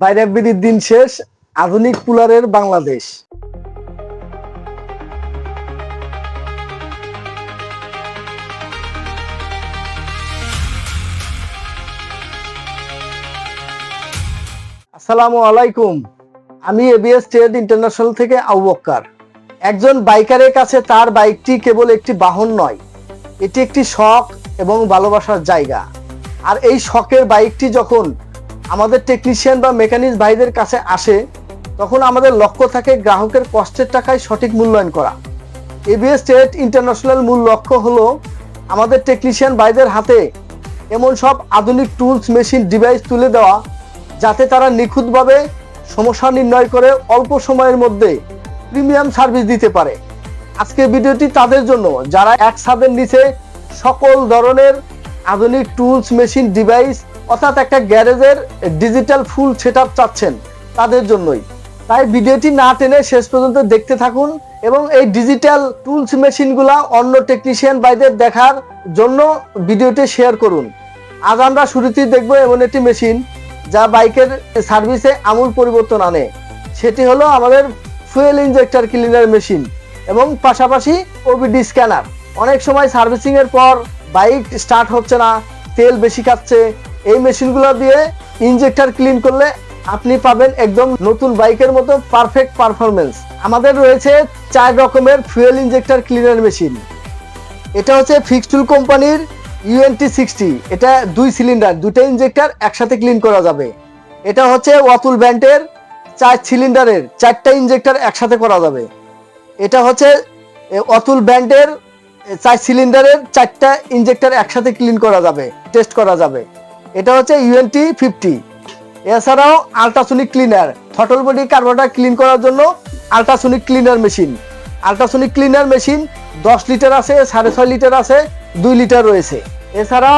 বাইরে বিড়ির দিন শেষ, আধুনিক কুলারের বাংলাদেশ। আসসালামু আলাইকুম, আমি এবিএস ট্রেড ইন্টারন্যাশনাল থেকে আবু বক্কর। একজন বাইকারের কাছে তার বাইকটি কেবল একটি বাহন নয়, এটি একটি শখ এবং ভালোবাসার জায়গা। আর এই শখের বাইকটি যখন আমাদের টেকনিশিয়ান বা মেকানিক ভাইদের কাছে আসে, তখন আমাদের লক্ষ্য থাকে গ্রাহকের কষ্টের টাকায় সঠিক মূল্যায়ন করা। এবিএস ট্রেড ইন্টারন্যাশনাল মূল লক্ষ্য হলো আমাদের টেকনিশিয়ান ভাইদের হাতে এমন সব আধুনিক টুলস, মেশিন, ডিভাইস তুলে দেওয়া যাতে তারা নিখুঁতভাবে সমস্যা নির্ণয় করে অল্প সময়ের মধ্যে প্রিমিয়াম সার্ভিস দিতে পারে। আজকের ভিডিওটি তাদের জন্য যারা এক ছাদের নিচে সকল ধরনের আধুনিক টুলস, মেশিন, ডিভাইস অর্থাৎ একটা গ্যারেজের ডিজিটাল ফুল সেটআপ চাচ্ছেন, তাদের জন্যই। তাই ভিডিওটি না টেনে শেষ পর্যন্ত দেখতে থাকুন এবং এই ডিজিটাল টুলস মেশিনগুলা অন্য টেকনিশিয়ান ভাইদের দেখার জন্য ভিডিওটি শেয়ার করুন। আজ আমরা শুরুতেই দেখব এমন একটি মেশিন যা বাইকের সার্ভিসে আমূল পরিবর্তন আনে। সেটি হলো আমাদের ফুয়েল ইনজেক্টর ক্লিনার মেশিন এবং পাশাপাশি ওবিডি স্ক্যানার। অনেক সময় সার্ভিসিং এর পর বাইক স্টার্ট হচ্ছে না, তেল বেশি খাচ্ছে, এই মেশিনগুলো দিয়ে ইনজেক্টর ক্লিন করলে আপনি পাবেন একদম নতুন বাইকের মতো পারফেক্ট পারফরমেন্স। আমাদের রয়েছে 4 রকমের ফুয়েল ইনজেক্টর ক্লিনার মেশিন। এটা হচ্ছে ফিক্সটুল কোম্পানির UNT 60, এটা 2 সিলিন্ডার, 2টা ইনজেক্টর একসাথে ক্লিন করা যাবে। এটা হচ্ছে অতুল ব্র্যান্ডের 4 সিলিন্ডারের 4টা ইনজেক্টর একসাথে করা যাবে। এটা হচ্ছে অতুল ব্র্যান্ডের 4 সিলিন্ডারের 4টা ইনজেক্টর একসাথে ক্লিন করা যাবে, টেস্ট করা যাবে। এটা হচ্ছে UNT 50। এছাড়াও ultrasonic cleaner, throttle body carburettor clean করার জন্য ultrasonic cleaner machine. Ultrasonic cleaner machine 10 litre আছে, 6.5 লিটার আছে, 2 লিটার রয়েছে। এছাড়া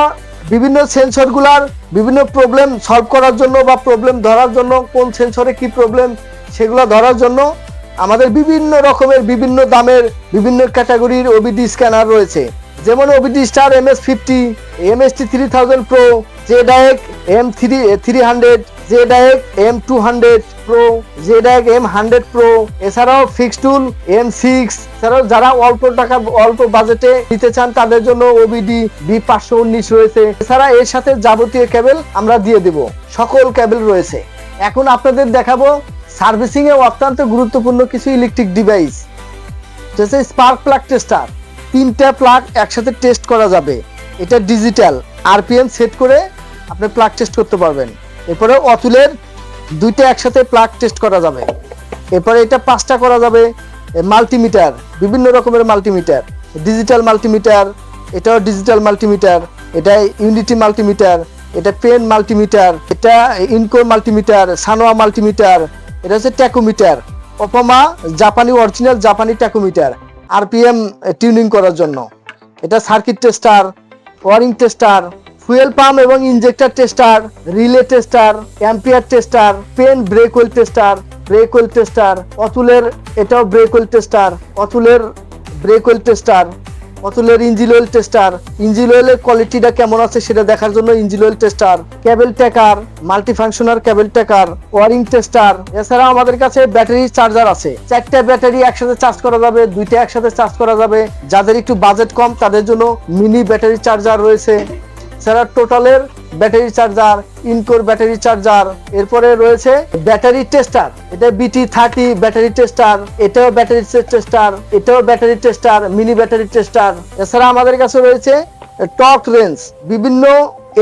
বিভিন্ন সেন্সরগুলার বিভিন্ন প্রবলেম সলভ করার জন্য বা প্রবলেম ধরার জন্য, কোন সেন্সরে কি প্রবলেম সেগুলো ধরার জন্য আমাদের বিভিন্ন রকমের, বিভিন্ন দামের, বিভিন্ন ক্যাটাগরির ওবিডি স্ক্যানার রয়েছে। যেমন OBD star MS50, MST 3000 pro, জেডাইক M300, জেডাইক M200 প্রো, জেডাইক M100 প্রো। এছাড়াও ফিক্সটুল M6। এছাড়াও যারা অল্প টাকা, অল্প বাজেটে নিতে চান তাদের জন্য ওবিডি B519 রয়েছে। এছাড়া এর সাথে যাবতীয় কেবল আমরা দিয়ে দেব, সকল কেবল রয়েছে। এখন আপনাদের দেখাবো সার্ভিসিং এ অত্যন্ত গুরুত্বপূর্ণ কিছু ইলেকট্রিক ডিভাইস, যেমন স্পার্ক প্লাগ টেস্টার। 3টা প্লাগ একসাথে টেস্ট করা যাবে। এটা ডিজিটাল, RPM সেট করে আপনি প্লাগ টেস্ট করতে পারবেন। এরপরে অতুলের 2টা একসাথে প্লাগ টেস্ট করা যাবে। এরপরে এটা 5টা করা যাবে। মাল্টিমিটার, বিভিন্ন রকমের মাল্টিমিটার, ডিজিটাল মাল্টিমিটার, এটাও ডিজিটাল মাল্টিমিটার, এটা ইউনিটি মাল্টিমিটার, এটা পেন মাল্টিমিটার, এটা ইনকোর মাল্টিমিটার, সানোয়া মাল্টিমিটার, এটা হচ্ছে ট্যাকোমিটার, ওপামা জাপানি, অরিজিনাল জাপানি ট্যাকোমিটার RPM টিউনিং করার জন্য। এটা circuit tester, wiring tester, fuel pump এবং injector tester, relay tester, ampere tester, pen brake oil tester, brake oil tester, অতুলের এটাও ব্রেক ওয়েল টেস্টার, অতুলের ব্রেক ওয়েল টেস্টার, অতুলের ইঞ্জিন অয়েল টেস্টার, ইঞ্জিন অয়েলের কোয়ালিটিটা কেমন আছে সেটা দেখার জন্য engine oil tester, cable tacker, multifunctional cable tacker, wiring tester. এছাড়া আমাদের কাছে ব্যাটারি চার্জার আছে। 4টা ব্যাটারি একসাথে চার্জ করা যাবে, 2টা একসাথে চার্জ করা যাবে। যাদের একটু বাজেট কম তাদের জন্য মিনি ব্যাটারি চার্জার রয়েছে। এছাড়া টোটালের ব্যাটারি চার্জার, ইনকোর ব্যাটারি চার্জার। এরপরে রয়েছে ব্যাটারি টেস্টার, এটা BT30 ব্যাটারি টেস্টার, এটাও ব্যাটারি টেস্টার, এটাও battery tester, mini battery tester. এছাড়া আমাদের কাছে রয়েছে টর্ক রেঞ্জ, বিভিন্ন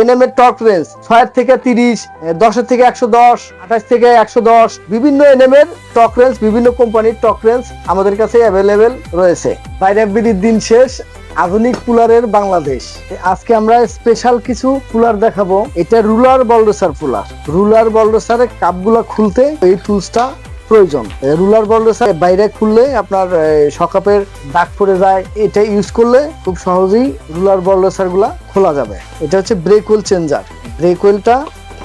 NM এর টর্ক রেঞ্জ 6 থেকে 30, 10 থেকে 110, 28 থেকে 110, বিভিন্ন NM এর টর্ক রেঞ্জ, বিভিন্ন কোম্পানির টর্ক রেঞ্জ আমাদের কাছে অ্যাভেলেবেল রয়েছে। বাইরে বিড়ির দিন শেষ, আধুনিক কুলারের বাংলাদেশ। আজকে আমরা স্পেশাল কিছু কুলার দেখাবো। এটা রুলার বলডোসার কুলার। রুলার বলডোসারের কাপগুলো খুলতে এই টুলসটা প্রয়োজন। রুলার বলডোসার বাইরে খুললে আপনার সকাপের দাগ পড়ে যায়, এটা ইউজ করলে খুব সহজেই রুলার বলডোসার গুলা খোলা যাবে। এটা হচ্ছে ব্রেক ওয়েল চেঞ্জার। ব্রেক ওয়েলটা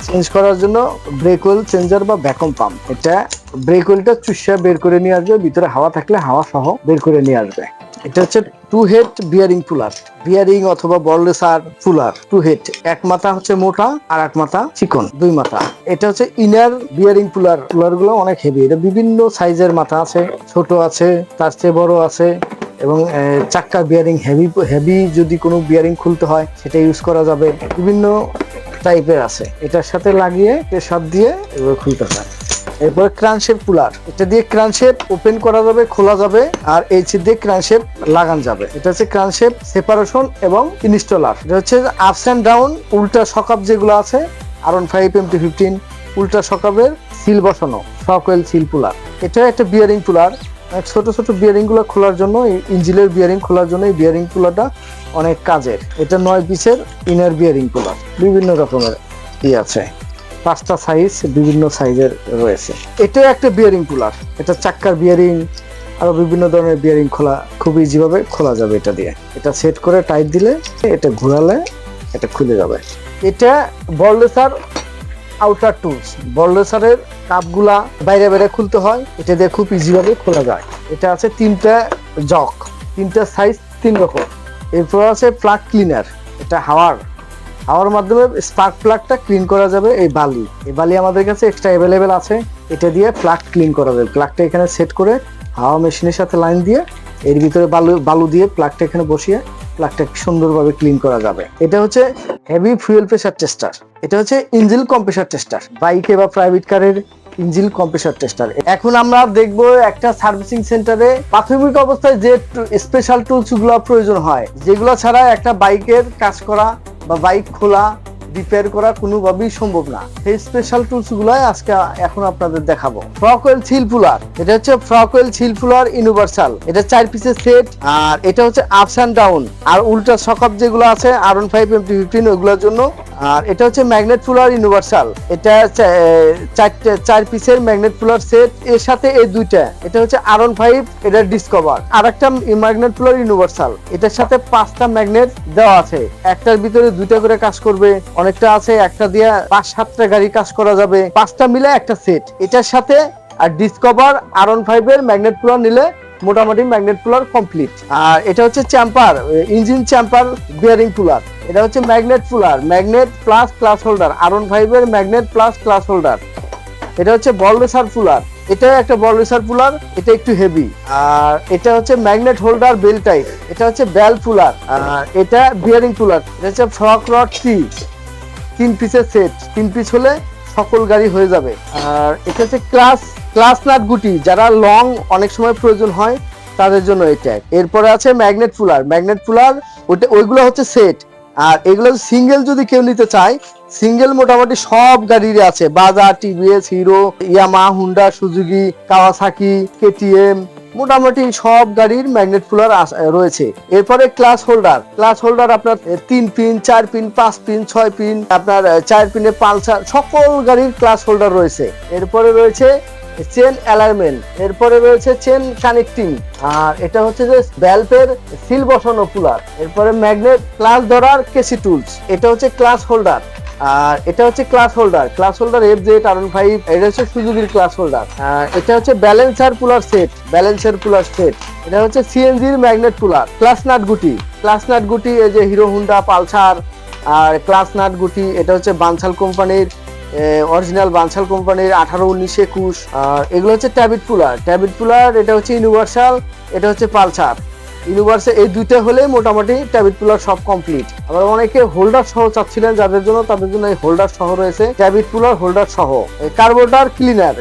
চেঞ্জ করার জন্য ব্রেক ওয়েল চেঞ্জার বা ভ্যাকুয়াম পাম্প, এটা ব্রেক ওয়েলটা চুষা বের করে নিয়ে আসবে, ভিতরে হাওয়া থাকলে হাওয়া সহ বের করে নিয়ে আসবে। এটা হচ্ছে টু হেড বিয়ারিং পুলার, বিয়ারিং অথবা বললেসার পুলার। টু হেড, এক মাথা হচ্ছে মোটা আর এক মাথা চিকন, দুই মাথা। এটা হচ্ছে ইনার বিয়ারিং পুলার। পুলার গুলো অনেক হেভি, এটা বিভিন্ন সাইজের মাথা আছে, ছোট আছে, তার চেয়ে বড় আছে, এবং চাক্কা বিয়ারিং হেভি হেভি যদি কোনো বিয়ারিং খুলতে হয় সেটা ইউজ করা যাবে। বিভিন্ন টাইপের আছে, এটার সাথে লাগিয়ে প্রেসার দিয়ে এগুলো খুলতে হয়। এরপরে ক্রানশেপ পুলার, এটা দিয়ে ক্রানশেপ ওপেন করা যাবে, খোলা যাবে, আর এই দিয়ে ক্রানশেপ লাগানো যাবে। এটা হচ্ছে ক্রানশেপ সেপারেশন এবং ইনস্টলার। এটা হচ্ছে আপস অ্যান্ড ডাউন উল্টা সকাপ যেগুলো আছে R15 MT15 উল্টা সকাপের সিল বসানো শকওয়েল সিল পুলার। এটা একটা বিয়ারিং পুলার, ছোট ছোট বিয়ারিং গুলো খোলার জন্য, ইঞ্জিনের বিয়ারিং খোলার জন্য এই বিয়ারিং পুলারটা অনেক কাজের। এটা 9 পিসের ইনার বিয়ারিং পুলার, বিভিন্ন রকমের আছে, 5টা সাইজ, বিভিন্ন সাইজের রয়েছে। এটা একটা বিয়ারিং পুলার, এটা চাক্কার বিয়ারিং, আরো বিভিন্ন ধরনের বিয়ারিং খোলা খুব ইজি ভাবে খোলা যাবে এটা দিয়ে। এটা সেট করে টাইট দিলে, এটা ঘোরালে এটা খুলে যাবে। এটা বললেসার আউটার টুলস, বললেসারের কাপগুলা বাইরে বাইরে খুলতে হয়, এটা দিয়ে খুব ইজি ভাবে খোলা যায়। এটা আছে 3টা জক, 3টা সাইজ 3 রকম। এরপর আছে প্লাগ ক্লিনার, এটা হাওয়ার মাধ্যমে স্পার্ক প্লাগটা ক্লিন করা যাবে। এই বালি আমাদের কাছে এক্সট্রা অ্যাভেলেবেল আছে, এটা দিয়ে প্লাগ ক্লিন করা যাবে। প্লাগটা এখানে সেট করে হাওয়া মেশিনের সাথে লাইন দিয়ে এর ভিতরে বালু দিয়ে প্লাগটা এখানে বসিয়ে প্লাগটা সুন্দরভাবে ক্লিন করা যাবে। এটা হচ্ছে হেভি ফুয়েল প্রেসার টেস্টার, এটা হচ্ছে ইঞ্জিন কম্প্রেসার টেস্টার, বাইকে বা প্রাইভেট কারের ইঞ্জিন কম্প্রেসার টেস্টার। এখন আমরা দেখব একটা সার্ভিসিং সেন্টারে প্রাথমিক অবস্থায় যে স্পেশাল টুলস গুলো প্রয়োজন হয়, যেগুলো ছাড়া একটা বাইকের কাজ করা বা বাইক খোলা রিপেয়ার করা কোনোভাবেই সম্ভব না। সেই স্পেশাল টুলস গুলাই আজকে এখন আপনাদের দেখাবো। ফ্রকওয়েল সিল পুলার, এটা হচ্ছে ফ্রকওয়েল সিল পুলার ইউনিভার্সাল, এটা 4 পিসের সেট, আর এটা হচ্ছে আপস অ্যান্ড ডাউন আর উল্টা সকাপ যেগুলো আছে R15 MT15 ওগুলোর জন্য। আর এটা হচ্ছে ম্যাগনেট পুলার ইউনিভার্সাল, এটা 4 পিসের ম্যাগনেট পুলার সেট, এর সাথে এই দুইটা। এটা হচ্ছে R15, এটা ডিসকভার। আর একটা ম্যাগনেট পুলার ইউনিভার্সাল, এটার সাথে 5টা ম্যাগনেট দেওয়া আছে, একটার ভিতরে 2টা করে কাজ করবে। অনেকটা আছে, একটা দিয়ে 5-7টা গাড়ি কাজ করা যাবে, 5টা মিলে একটা সেট। এটার সাথে আর ডিসকভার R15 এর ম্যাগনেট পুলার নিলে মোটামুটি ম্যাগনেট পুলার কমপ্লিট। আর এটা হচ্ছে চ্যাম্পার, ইঞ্জিন চ্যাম্পার বিয়ারিং পুলার। এটা হচ্ছে magnet puller, magnet plus clutch holder, R15 এর ম্যাগনেট প্লাস ক্লাস হোল্ডার। এটা হচ্ছে বল রেসার পুলার, এটা একটা বল রেসার পুলার, এটা একটু হেভি। আর এটা হচ্ছে ম্যাগনেট হোল্ডার বেল টাইপ, এটা হচ্ছে বেল পুলার। আর এটা বিয়ারিং পুলার, এটা হচ্ছে ফ্রক রড 3 পিসের সেট, 3 পিস হলে সকল গাড়ি হয়ে যাবে। আর এটা হচ্ছে ক্লাস নাট গুটি, যারা লং অনেক সময় প্রয়োজন হয় তাদের জন্য এটা। এরপরে আছে ম্যাগনেট পুলার, ওইগুলো হচ্ছে সেট। আর এগুলো সিঙ্গেল যদি কেউ নিতে চায়, সিঙ্গেল মোটামুটি সব গাড়ির আছে, Bajaj, TVS, hero, Yamaha, Honda, Suzuki, Kawasaki, KTM, মোটামুটি সব গাড়ির ম্যাগনেট পুলার রয়েছে। এরপরে ক্লাস হোল্ডার আপনার 3 পিন, 4 পিন, 5 পিন, 6 পিন, আপনার 4 পিনে পালসার, সকল গাড়ির ক্লাস হোল্ডার রয়েছে। এরপরে রয়েছে চেন অ্যালাইনমেন্ট, এরপরে রয়েছে চেন কানেক্টিং। আর এটা হচ্ছে যে ভ্যালভের সিল বসানো পুলার। এরপরে ম্যাগনেট ক্লাস ধরার কেসি টুলস, এটা হচ্ছে ক্লাস হোল্ডার। আর এটা হচ্ছে ক্লাস হোল্ডার FZ R15, এটা হচ্ছে সুজুকির ক্লাস হোল্ডার। আর এটা হচ্ছে ব্যালেন্সার পুলার সেট, এটা হচ্ছে সিএনজির ম্যাগনেট পুলার। ক্লাস নাট গুটি, এই যে হিরো, হুন্ডা, পালসার। আর ক্লাস নাট গুটি, এটা হচ্ছে বানসাল কোম্পানির, অরিজিনাল বানসাল কোম্পানির 18, 19, 21। আর এগুলো হচ্ছে ট্যাবিট পুলার, এটা হচ্ছে ইউনিভার্সাল, এটা হচ্ছে পালসার। ইউনিভার্সাল এই দুইটা হলে মোটামুটি ট্যাবিট পুলার সব কমপ্লিট। আবার অনেকে হোল্ডার সহ চাচ্ছিলেন, তাদের জন্য এই হোল্ডার সহ রয়েছে, ট্যাবিট পুলার হোল্ডার সহ। কার্বোরেটর ক্লিনার,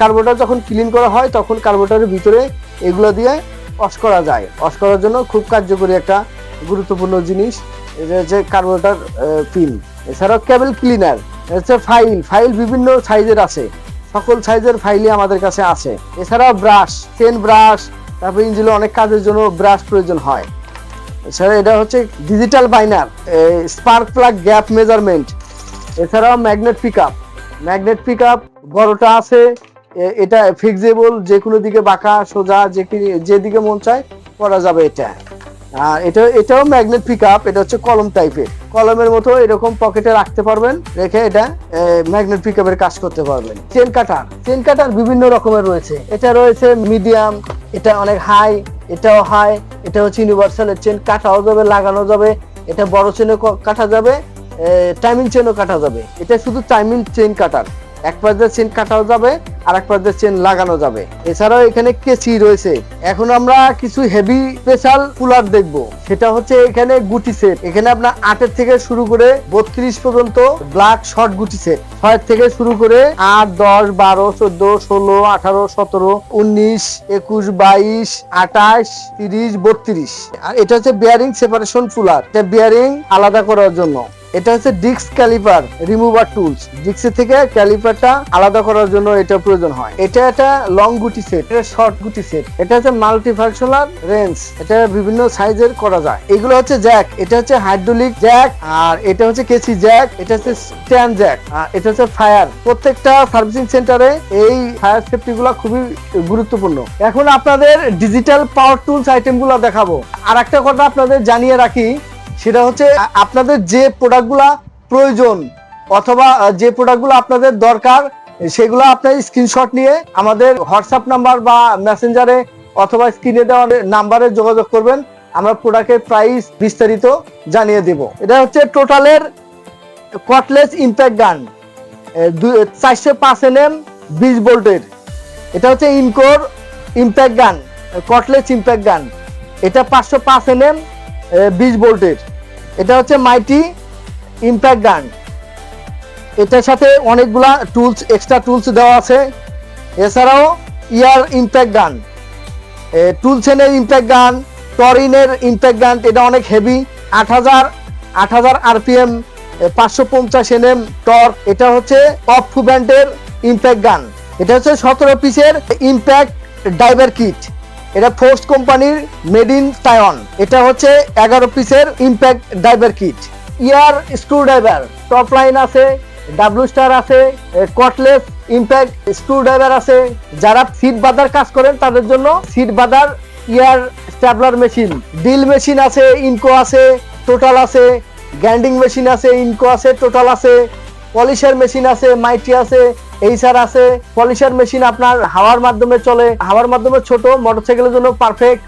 কার্বোরেটর যখন ক্লিন করা হয় তখন কার্বোরেটরের ভিতরে এগুলো দিয়ে ওয়াশ করা যায়। ওয়াশ করার জন্য খুব কার্যকরী একটা গুরুত্বপূর্ণ জিনিস, এটা হচ্ছে কার্বোরেটর পিন। এছাড়াও কেবল ক্লিনার, হচ্ছে ফাইল বিভিন্ন সাইজের আছে, সকল সাইজের ফাইলই আমাদের কাছে আছে। এছাড়াও চেন ব্রাশ, তারপর ইঞ্জিনে অনেক কাজের জন্য ব্রাশ প্রয়োজন হয়। এছাড়া এটা হচ্ছে digital vernier, spark plug gap measurement. এছাড়াও ম্যাগনেট পিকআপ বড়টা আছে, এটা ফিক্সেবল, যে কোনো দিকে বাঁকা সোজা যেদিকে মন চায় করা যাবে এটা। আর এটাও ম্যাগনেট পিকআপ, এটা হচ্ছে কলম টাইপের, কলমের মতো এরকম পকেটে রাখতে পারবেন, রেখে এটা ম্যাগনেট পিকআপের কাজ করতে পারবেন। চেন কাটার বিভিন্ন রকমের রয়েছে, এটা রয়েছে মিডিয়াম, এটা অনেক হাই, এটাও হাই, এটা হচ্ছে ইউনিভার্সালের চেন, কাটাও যাবে, লাগানো যাবে। এটা বড় চেনও কাটা যাবে, টাইমিং চেনও কাটা যাবে। এটা শুধু টাইমিং চেন কাটার, এক পাশের চেন কাটাও যাবে আর এক পাশের চেন লাগানো যাবে। এছাড়াও এখানে কেসি রয়েছে। এখন আমরা কিছু হেভি স্পেশাল কুলার দেখবো, সেটা হচ্ছে এখানে গুটি সেট। এখানে আপনার 8 থেকে শুরু করে 32 পর্যন্ত ব্ল্যাক শর্ট গুটি সেট, 6 থেকে শুরু করে 8, 10, 12, 14, 16, 18, 17, 19, 21, 22, 28, 30, 32। আর এটা হচ্ছে বিয়ারিং সেপারেশন কুলার, এটা বিয়ারিং আলাদা করার জন্য। এটা হচ্ছে ডিস্ক ক্যালিপার রিমুভার টুলস, ডিস্ক থেকে ক্যালিপারটা আলাদা করার জন্য এটা প্রয়োজন হয়। এটা একটা লং গুটি সেট, এটা শর্ট গুটি সেট। এটা হচ্ছে মাল্টিফাংশনাল রেঞ্জ, এটা বিভিন্ন সাইজের করা যায়। এগুলো হচ্ছে জ্যাক, এটা হচ্ছে হাইড্রোলিক জ্যাক, আর এটা হচ্ছে কেসি জ্যাক, এটা হচ্ছে স্ট্যান্ড জ্যাক, আর এটা হচ্ছে ফায়ার। প্রত্যেকটা সার্ভিসিং সেন্টারে এই ফায়ার সেফটি গুলো খুবই গুরুত্বপূর্ণ। এখন আপনাদের ডিজিটাল পাওয়ার টুলস আইটেম গুলো দেখাবো। আর একটা কথা আপনাদের জানিয়ে রাখি, সেটা হচ্ছে আপনাদের যে প্রোডাক্টগুলা প্রয়োজন অথবা যে প্রোডাক্টগুলো আপনাদের দরকার, সেগুলো আপনার স্ক্রিনশট নিয়ে আমাদের হোয়াটসঅ্যাপ নাম্বার বা মেসেঞ্জারে অথবা স্ক্রিনে দেওয়া নাম্বারে যোগাযোগ করবেন। আমরা প্রোডাক্টের প্রাইস বিস্তারিত জানিয়ে দেব। এটা হচ্ছে টোটালের কটলেস ইম্প্যাক্ট গান, 405 mm 20 ভোল্টের। এটা হচ্ছে ইনকোর ইম্প্যাক্ট গান, কটলেস ইম্প্যাক্ট গান। এটা 505 mm 20 ভোল্টের। এটা হচ্ছে মাইটি ইম্প্যাক্ট গান। এটার সাথে অনেকগুলা টুলস, এক্সট্রা টুলস দেওয়া আছে। এছাড়াও ইয়ার ইম্প্যাক্ট গান, টুলসেনের ইম্প্যাক্ট গান, টরিনের ইম্প্যাক্ট গান। এটা অনেক হেভি, 8000 RPM, 550 mm টর্ক। এটা হচ্ছে অফ ব্র্যান্ডের ইম্প্যাক্ট গান। এটা হচ্ছে 17 পিসের ইম্প্যাক্ট ডাইভার কিট, এটা ফোর্স কোম্পানির মেড ইন তাইওয়ান। এটা হচ্ছে 11 পিসের ইম্প্যাক্ট ডাইভার কিট। ইয়ার স্ক্রু ড্রাইভার টপ লাইন আছে, ডাব্লু স্টার আছে, কটলেস ইম্প্যাক্ট স্ক্রু ড্রাইভার আছে। যারা সিট বাঁধার কাজ করেন তাদের জন্য সিট বাঁধার ইয়ার স্ট্যাবলার মেশিন, ড্রিল মেশিন আছে, ইনকো আছে, টোটাল আছে, গ্রাইন্ডিং মেশিন আছে, ইনকো আছে, টোটাল আছে, পলিশার মেশিন আছে, মাইটি আছে, এইসার আছে। পলিশার মেশিন আপনার হাওয়ার মাধ্যমে চলে, হাওয়ার মাধ্যমে ছোট মোটরসাইকেলের জন্য পারফেক্ট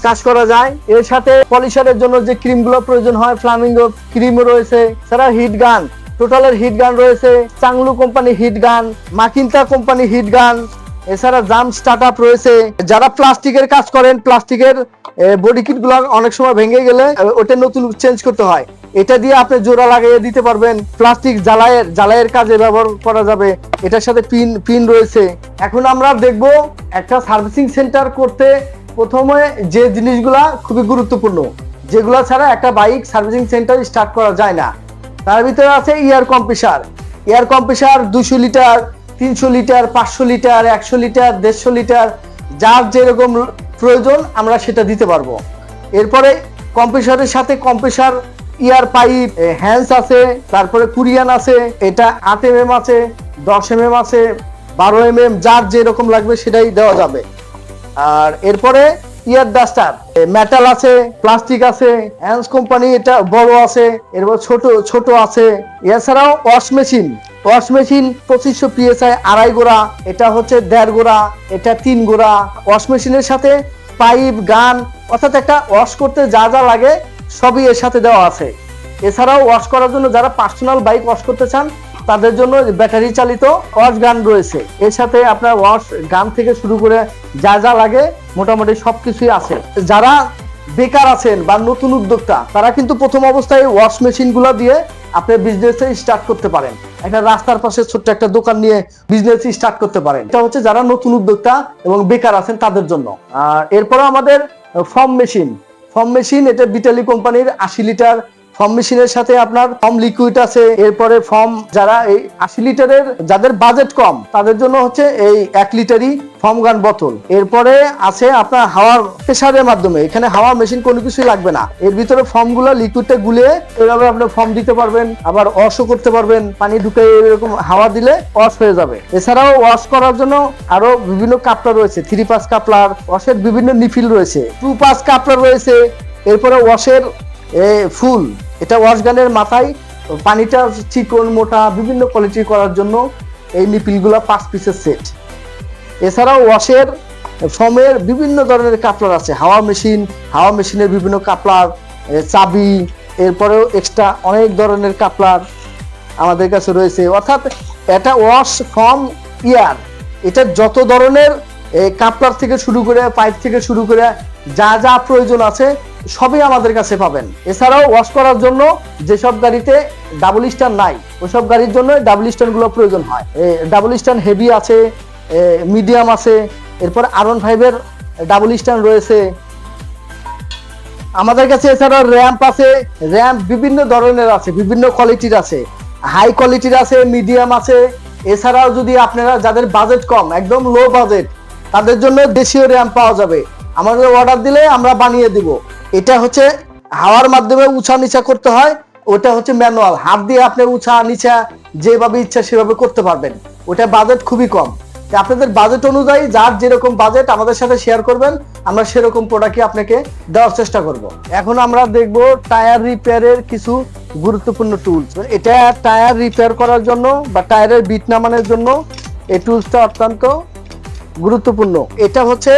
কাজ করা যায়। এর সাথে পলিশারের জন্য যে ক্রিমগুলো প্রয়োজন হয়, ফ্লামিঙ্গো ক্রিম রয়েছে। এছাড়া হিট গান, টোটালের হিট গান রয়েছে, চাংলু কোম্পানি হিট গান, মাকিন্তা কোম্পানি হিট গান। এছাড়া জাম স্টার্টআপ রয়েছে। যারা প্লাস্টিকের কাজ করেন, প্লাস্টিকের বডি কিট গুলো অনেক সময় ভেঙে গেলে ওটা নতুন চেঞ্জ করতে হয়, এটা দিয়ে আপনি জোড়া লাগিয়ে দিতে পারবেন। প্লাস্টিক জ্বালাইয়ের কাজে ব্যবহার করা যাবে। এটার সাথে পিন রয়েছে। এখন আমরা দেখব একটা সার্ভিসিং সেন্টার করতে প্রথমে যে জিনিসগুলা খুবই গুরুত্বপূর্ণ, যেগুলো ছাড়া একটা বাইক সার্ভিসিং সেন্টার স্টার্ট করা যায় না। তার ভিতরে আছে air compressor. Air compressor 200 litre, 300 litre, 500 litre, 100 litre, 150 litre, যার যেরকম প্রয়োজন আমরা সেটা দিতে পারবো। এরপরে কম্প্রেসারের সাথে কম্প্রেসার ইয়ার পাইপ, হ্যান্ডস আছে, তারপরে কুরিয়ান আছে, এটা 8 mm আছে, 10 mm আছে, 12 mm, যার যেরকম লাগবে সেটাই দেওয়া যাবে। আর এরপরে ইয়ার ডাস্টার, মেটাল আছে, প্লাস্টিক আছে, হ্যান্ডস কোম্পানি এটা বড় আছে, এরপর ছোট আছে। এছাড়াও ওয়াশ মেশিন 2500 PSI 2.5 গোড়া, এটা হচ্ছে 1.5 গোড়া, এটা 3 গোড়া। ওয়াশ মেশিনের সাথে পাইপ, গান, অর্থাৎ একটা ওয়াশ করতে যা যা লাগে সবই এর সাথে দেওয়া আছে। এছাড়াও ওয়াশ করার জন্য যারা পার্সোনাল বাইক ওয়াশ করতে চান তাদের জন্য ব্যাটারি চালিত ওয়াশ গান রয়েছে। এর সাথে আপনার ওয়াশ গান থেকে শুরু করে যা যা লাগে মোটামুটি সবকিছুই আছে। যারা বেকার আছেন বা নতুন উদ্যোক্তা, তারা কিন্তু প্রথম অবস্থায় ওয়াশ মেশিন গুলো দিয়ে আপনি বিজনেস স্টার্ট করতে পারেন। একটা রাস্তার পাশে ছোট্ট একটা দোকান নিয়ে বিজনেস স্টার্ট করতে পারেন। এটা হচ্ছে যারা নতুন উদ্যোক্তা এবং বেকার আছেন তাদের জন্য। এরপরে আমাদের ফর্ম মেশিন, এটা বিটালি কোম্পানির 80 লিটার ফর্ম মেশিনের সাথে আপনার ফর্ম লিকুইড আছে। এরপরে ফর্ম, যারা এই 80 লিটারের যাদের বাজেট কম তাদের জন্য হচ্ছে এই 1 লিটারই ফর্ম গান বোতল। এরপরে আছে আপনার হাওয়ার প্রেসারের মাধ্যমে, এখানে হাওয়া মেশিন কোনো কিছুই লাগবে না। এর ভিতরে ফর্মগুলো লিকুইডটা গুলিয়ে এভাবে আপনি ফর্ম দিতে পারবেন, আবার ওয়াশও করতে পারবেন। পানি ঢুকে এরকম হাওয়া দিলে ওয়াশ হয়ে যাবে। এছাড়াও ওয়াশ করার জন্য আরো বিভিন্ন কাপলার রয়েছে, 3-5 কাপলার, ওয়াশের বিভিন্ন নিফিল রয়েছে, 2-5 কাপলার রয়েছে। এরপরে ওয়াশের ফুল, এটা ওয়াশ গানের মাথায় পানিটা চিকন মোটা বিভিন্ন কোয়ালিটি করার জন্য এই নিপিলগুলো 5 পিসের সেট। এছাড়াও ওয়াশের ফোমের বিভিন্ন ধরনের কাপলার আছে, হাওয়া মেশিনের বিভিন্ন কাপলার, চাবি, এরপরেও এক্সট্রা অনেক ধরনের কাপলার আমাদের কাছে রয়েছে। অর্থাৎ এটা ওয়াশ ফ্রম ইয়ার, এটা যত ধরনের কাপলার থেকে শুরু করে পাইপ থেকে শুরু করে যা যা প্রয়োজন আছে সবই আমাদের কাছে পাবেন। এছাড়াও ওয়াশ করার জন্য যেসব গাড়িতে ডাবল স্ট্যান্ড নাই ওইসব গাড়ির জন্য ডাবল স্ট্যান্ডগুলো প্রয়োজন হয়। ডাবল স্ট্যান্ড হেভি আছে, মিডিয়াম আছে, এরপর R15 এর ডাবল স্ট্যান্ড রয়েছে আমাদের কাছে। এছাড়াও র্যাম্প আছে, র্যাম্প বিভিন্ন ধরনের আছে, বিভিন্ন কোয়ালিটির আছে, হাই কোয়ালিটির আছে, মিডিয়াম আছে। এছাড়াও যদি আপনারা যাদের বাজেট কম, একদম লো বাজেট, তাদের জন্য দেশীয় র্যাম্প পাওয়া যাবে, আমাদের অর্ডার দিলে আমরা বানিয়ে দিব। এটা হচ্ছে হাওয়ার মাধ্যমে উঁচা নিচা করতে হয়, ওটা হচ্ছে ম্যানুয়াল, হাত দিয়ে আপনি উঁচা নিচা যেভাবে ইচ্ছা সেভাবে করতে পারবেন। ওটা বাজেট খুবই কম। আপনাদের বাজেট অনুযায়ী যার যেরকম বাজেট আমাদের সাথে শেয়ার করবেন, আমরা সেরকম প্রোডাক্টই আপনাকে দেওয়ার চেষ্টা করব। এখন আমরা দেখব টায়ার রিপেয়ারের কিছু গুরুত্বপূর্ণ টুলস। এটা টায়ার রিপেয়ার করার জন্য বা টায়ারের বিট নামানোর জন্য এই টুলসটা অত্যন্ত গুরুত্বপূর্ণ। এটা হচ্ছে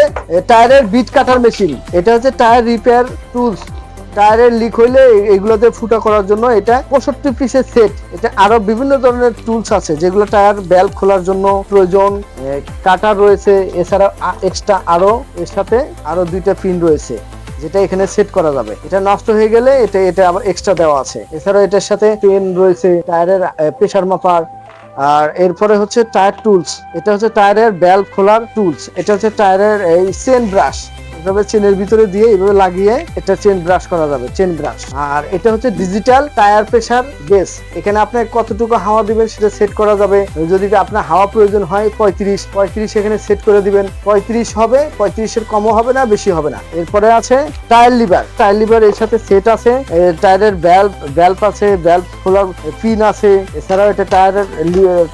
টায়ারের বিট কাটার মেশিন, এটা হচ্ছে টায়ার রিপেয়ার টুলস। টায়ারের লিক হইলে এগুলোতে ফুটা করার জন্য এটা 65 পিসের সেট। এটা আরো বিভিন্ন ধরনের টুলস আছে যেগুলো টায়ার বেল্ট খোলার জন্য প্রয়োজন, কাটার রয়েছে। এছাড়া এক্সট্রা আরো এর সাথে আরো 2টা পিন রয়েছে যেটা এখানে সেট করা যাবে। এটা নষ্ট হয়ে গেলে এটা আবার এক্সট্রা দেওয়া আছে। এছাড়া এটার সাথে পেন রয়েছে, টায়ারের প্রেসার মাপার। আর এরপরে হচ্ছে টায়ার টুলস, এটা হচ্ছে টায়ারের বেল্ট খোলার টুলস। এটা হচ্ছে টায়ারের এই চেন ব্রাশ, এভাবে চেনের ভিতরে দিয়ে এভাবে লাগিয়ে এটা চেন ব্রাশ করা যাবে, চেন ব্রাশ। আর এটা হচ্ছে ডিজিটাল টায়ার প্রেসার গেজ, এখানে আপনি কতটুকু হাওয়া দিবেন সেটা সেট করা যাবে। যদি আপনার হাওয়া প্রয়োজন হয় 35 এখানে সেট করে দিবেন, 35 হবে, 35-এর কমও হবে না, বেশি হবে না। এরপরে আছে টায়ার লিভার, এর সাথে সেট আছে, টায়ারের ভ্যালভ আছে, ভ্যালভ খোলার পিন আছে। এছাড়াও এটা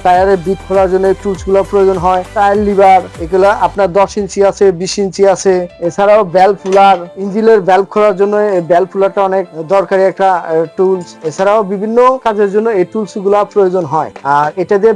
টায়ারের বিট খোলার জন্য এই টুলস গুলো প্রয়োজন হয়। টায়ার লিভার এগুলা আপনার 10 ইঞ্চি আছে, 20 ইঞ্চি আছে। এছাড়াও ভ্যালভ ফুলার, ইঞ্জিনের ভ্যালভ খোলার জন্য এই ভ্যালভ ফুলারটা অনেক দরকারি একটা টুলস। এছাড়াও বিভিন্ন কাজের জন্য এই টুলস গুলা প্রয়োজন হয়। আর এটা দিয়ে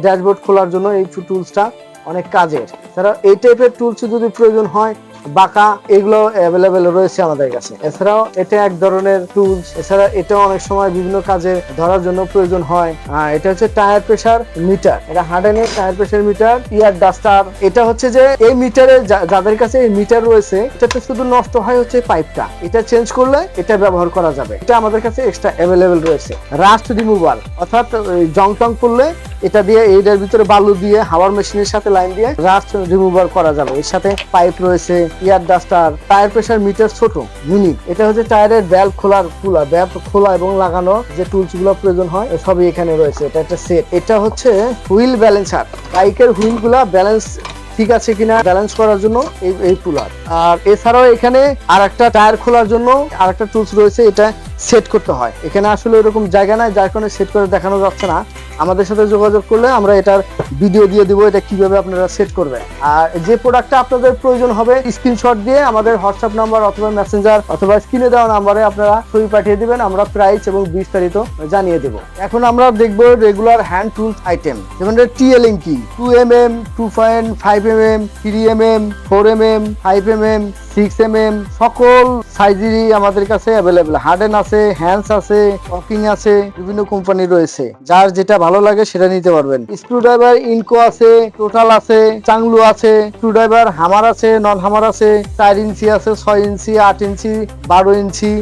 ড্যাশবোর্ড খোলার জন্য এই টুলসটা অনেক কাজের। এছাড়াও এই টাইপের টুলস যদি প্রয়োজন হয়, বাঁকা, এগুলো অ্যাভেলেবেল রয়েছে আমাদের কাছে। এছাড়াও এটা এক ধরনের টুলস। এছাড়া এটা অনেক সময় বিভিন্ন কাজে ধরার জন্য প্রয়োজন হয়। এটা হচ্ছে টায়ার প্রেসার মিটার, এটা হার্ডেনের টায়ার প্রেসার মিটার, ইয়ার ডাস্টার। এটা হচ্ছে যে এই মিটারে যাদের কাছে এই মিটার রয়েছে, এটাতে শুধু নষ্ট হয় হচ্ছে পাইপটা, এটা চেঞ্জ করলে এটা ব্যবহার করা যাবে। এটা আমাদের কাছে এক্সট্রা অ্যাভেলেবেল রয়েছে। রাস্ট রিমুভার, অর্থাৎ জং টং করলে এটা দিয়ে এইটার ভিতরে বালু দিয়ে হাওয়ার মেশিনের সাথে লাইন দিয়ে রাস্ট রিমুভার করা যাবে। এর সাথে পাইপ রয়েছে, ইয়ার ডাস্টার, টায়ার প্রেসার মিটার ছোট মিনি। এটা হচ্ছে টায়ারের ভ্যালভ খোলা এবং লাগানো যে টুলস গুলো প্রয়োজন হয় সবই এখানে রয়েছে। এটা একটা সেট। এটা হচ্ছে হুইল ব্যালেন্সার, বাইকের হুইল গুলা ব্যালেন্স ঠিক আছে কিনা ব্যালেন্স করার জন্য এই পুলার। আর এছাড়াও এখানে আরেকটা টায়ার খোলার জন্য আরেকটা টুলস রয়েছে, এটা সেট করতে হয়। এখানে আসলে এরকম জায়গা নাই যার কারণে সেট করে দেখানো যাচ্ছে না। আমাদের সাথে যোগাযোগ করলে আমরা এটার ভিডিও দিয়ে দিব, এটা কিভাবে আপনারা সেট করবেন। আর যে প্রোডাক্টটা আপনাদের প্রয়োজন হবে স্ক্রিনশট দিয়ে আমাদের হোয়াটসঅ্যাপ নাম্বার অথবা মেসেঞ্জার অথবা স্ক্রিনে দেওয়া নাম্বারে আপনারা ছবি পাঠিয়ে দিবেন, আমরা প্রাইস এবং বিস্তারিত জানিয়ে দেব। এখন আমরা দেখব রেগুলার হ্যান্ড টুলস আইটেম, যেমন টিএলএনকি 2mm, 2.5mm, 3mm, 4mm, 5mm, 6mm, সকল সাইজেরই আমাদের কাছে অ্যাভেলেবেল। হার্ডেন আছে, হ্যান্ডস আছে, ওয়াকিং আছে, বিভিন্ন কোম্পানি রয়েছে, যার যেটা ভালো লাগে সেটা নিতে পারবেন। স্ক্রুড্রাইভার ইনকো আছে, টোটাল আছে, চাংলু আছে, স্ক্রুড্রাইভার হামার আছে, নন হামার আছে, 4 ইঞ্চি আছে, 6 ইঞ্চি, 8 ইঞ্চি, 12 ইঞ্চি,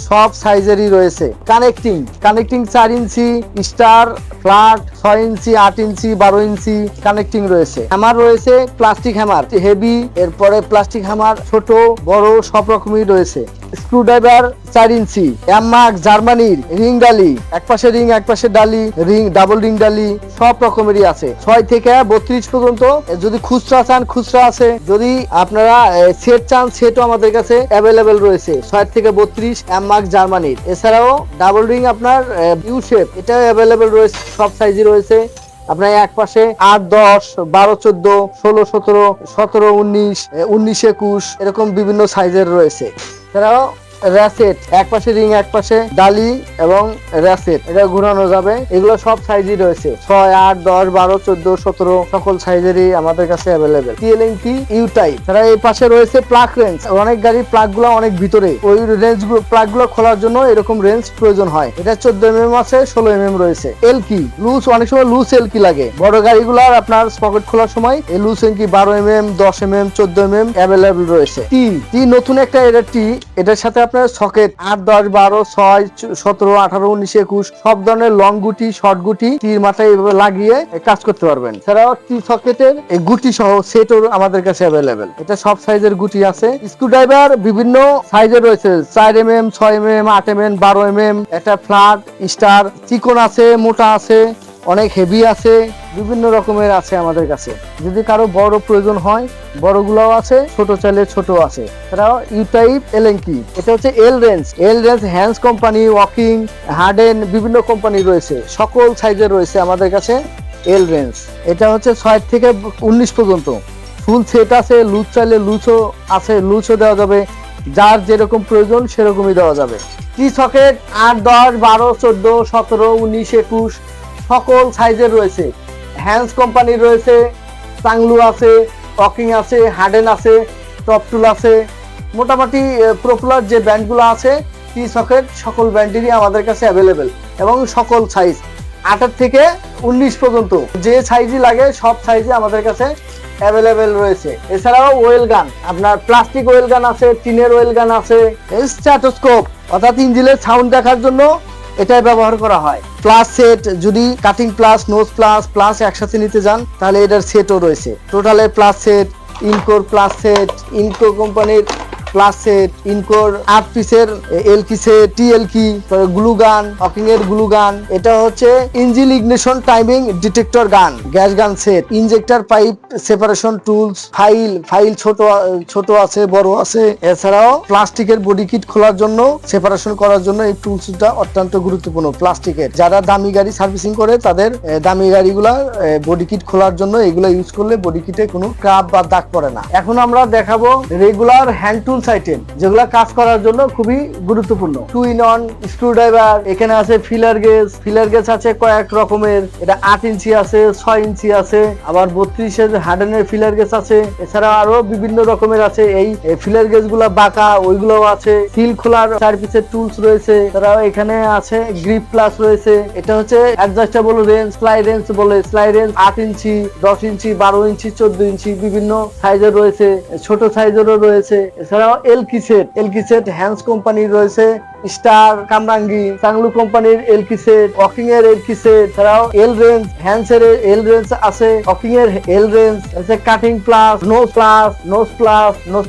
সব সাইজেরই রয়েছে। কানেক্টিং 4 ইঞ্চি, স্টার, ফ্ল্যাট, 6 ইঞ্চি, 8 ইঞ্চি, 12 ইঞ্চি কানেক্টিং রয়েছে। হ্যামার রয়েছে, প্লাস্টিক হ্যামার হেভি, এরপরে প্লাস্টিক হ্যামার ছোট বড় সব রকমই রয়েছে। স্ক্রুড্রাইভার 4 ইঞ্চি, এমমার্ক জার্মানির রিং ডালি, একপাশে রিং একপাশে ডালি, রিং ডাবল রিং ডালি সব রকমেরই আছে। 6 থেকে 32 পর্যন্ত। যদি খুচরা চান খুচরা আছে, যদি আপনারা সেট চান সেটও আমাদের কাছে অ্যাভেলেবেল রয়েছে। 6 থেকে 32 এমমার্ক জার্মানির। এছাড়াও ডাবল রিং আপনার ইউ শেপ, এটাও অ্যাভেলেবেল রয়েছে, সব সাইজই রয়েছে। আপনার এক পাশে 8, 10, 12, 14, 16, 17, 17, 19, 19, 21 এরকম বিভিন্ন সাইজের রয়েছে। এছাড়াও র্যাসেট, এক পাশে রিং এক পাশে ডালি এবং র্যাসেট, এটা ঘোরানো যাবে। এগুলো সব সাইজই রয়েছে, 6, 8, 10, 12, 14, 17 সকল সাইজেরই আমাদের কাছে অ্যাভেলেবেল। টিএলএনটি you type. তারা এই পাশে রয়েছে প্লাগ রেঞ্জ, অনেক গাড়ির প্লাগ গুলো অনেক ভিতরে, ওই রেঞ্জ গুলো প্লাগ গুলো খোলার জন্য এরকম রেঞ্জ প্রয়োজন হয়। এটা 14 mm আছে, 16 mm রয়েছে। এলকি লুজ, অনেক সময় লুজ এলকি লাগে বড় গাড়িগুলার, আপনার পকেট খোলার সময় এই loose L key 12 mm, 10 mm, 14 mm available রয়েছে। টি নতুন একটা, এটা টি, এটার সাথে আপনার সকেট 8, 10, 12, 6, 17, 18, 19, 21 সব ধরনের লং গুটি, শর্ট গুটি টির মাথায় এইভাবে লাগিয়ে কাজ করতে পারবেন। এছাড়াও টি সকেটের এই গুটি সহ সেটও আমাদের কাছে অ্যাভেলেবেল। এটা সব সাইজের গুটি আছে। স্ক্রুড্রাইভার বিভিন্ন সাইজের রয়েছে, 4 mm, 6 mm, 8 mm, 12 mm, একটা ফ্ল্যাট, স্টার, চিকন আছে, মোটা আছে, অনেক হেভি আছে, বিভিন্ন রকমের আছে আমাদের কাছে। যদি কারো বড় প্রয়োজন হয় বড়গুলোও আছে, ছোট চাইলে ছোট আছে। এছাড়াও ইউ টাইপ এলএনকি, এটা হচ্ছে এল রেঞ্জ, হ্যান্ডস কোম্পানি, ওয়াকিং, হার্ডেন, বিভিন্ন কোম্পানি রয়েছে, সকল সাইজের রয়েছে আমাদের কাছে এল রেঞ্জ। এটা হচ্ছে 6 থেকে 19 পর্যন্ত ফুল সেট আছে, লুজ চাইলে লুজও আছে, লুজও দেওয়া যাবে, যার যেরকম প্রয়োজন সেরকমই দেওয়া যাবে। টি সকেট 8, 10, 12, 14, 17, 19, 21 সকল সাইজের রয়েছে। হ্যান্ডস কোম্পানির রয়েছে, চাংলু আছে, ওয়াকিং আছে, হার্ডেন আছে, টপ টুল আছে, মোটামুটি পপুলার যে ব্র্যান্ডগুলো আছে টি সকেট সকল ব্র্যান্ডেরই আমাদের কাছে অ্যাভেলেবেল এবং সকল সাইজ 8 থেকে 19 পর্যন্ত যে সাইজই লাগে সব সাইজই আমাদের কাছে অ্যাভেলেবেল রয়েছে। এছাড়াও ওয়েল গান, আপনার প্লাস্টিক ওয়েল গান আছে, টিনের ওয়েল গান আছে, স্ট্যাটোস্কোপ অর্থাৎ ইঞ্জিনের সাউন্ড দেখার জন্য এটাই ব্যবহার করা হয়। প্লাস সেট, যদি cutting pliers, nose pliers, pliers একসাথে নিতে যান তাহলে এটার সেটও রয়েছে। টোটালে প্লাস সেট, ইনকোর প্লাস সেট, ইনকো কোম্পানির প্লাস সেট, ইনকোর 8 পিসের L key set, T L key, glue gun, ওয়াকিং এর গ্লু গান। এটা হচ্ছে engine ignition timing detector gun, gas gun set, injector pipe separation tools, file ছোট আছে, বড় আছে। এছাড়াও প্লাস্টিকের বডি কিট খোলার জন্য, সেপারেশন করার জন্য এই টুলসটা অত্যন্ত গুরুত্বপূর্ণ। প্লাস্টিকের যারা দামি গাড়ি সার্ভিসিং করে তাদের দামি গাড়িগুলার বডি কিট খোলার জন্য এগুলো ইউজ করলে বডি কিটে কোনো ক্রাব বা দাগ পড়ে না। এখন আমরা দেখাবো রেগুলার হ্যান্ড টুলস আইটেম, যেগুলো কাজ করার জন্য খুবই গুরুত্বপূর্ণ। 2 in 1 স্ক্রুড্রাইভার, এখানে আছে ফিলার গেজ আছে কয়েক রকমের, এটা 8 ইঞ্চি আছে, 6 ইঞ্চি আছে, আবার 32 হার্ডেনের ফিলার গেজ আছে। এছাড়া আরো বিভিন্ন রকমের আছে। এই ফিলার গেজ গুলা বাঁকা, ওইগুলো আছে। সিল খোলার 4 পিসের টুলস রয়েছে। এছাড়াও এখানে আছে গ্রিপ প্লাস রয়েছে। এটা হচ্ছে অ্যাডজাস্টেবল রেঞ্জ, স্লাই রেঞ্জ বলে, স্লাই রেঞ্জ 8 ইঞ্চি, 10 ইঞ্চি, 12 ইঞ্চি, 14 ইঞ্চি বিভিন্ন সাইজের রয়েছে, ছোট সাইজেরও রয়েছে। এছাড়াও এলকি সেট হ্যান্ডস কোম্পানির রয়েছে, স্টার, কামরাঙ্গি, চাংলু কোম্পানির এলকি সেট, ওয়াকিং এর এলকি সেট। এছাড়াও এল রেঞ্জ, হ্যান্ডস এর এল রেঞ্জ আছে, ওয়াকিং এর এল রেঞ্জ আছে, cutting pliers, nose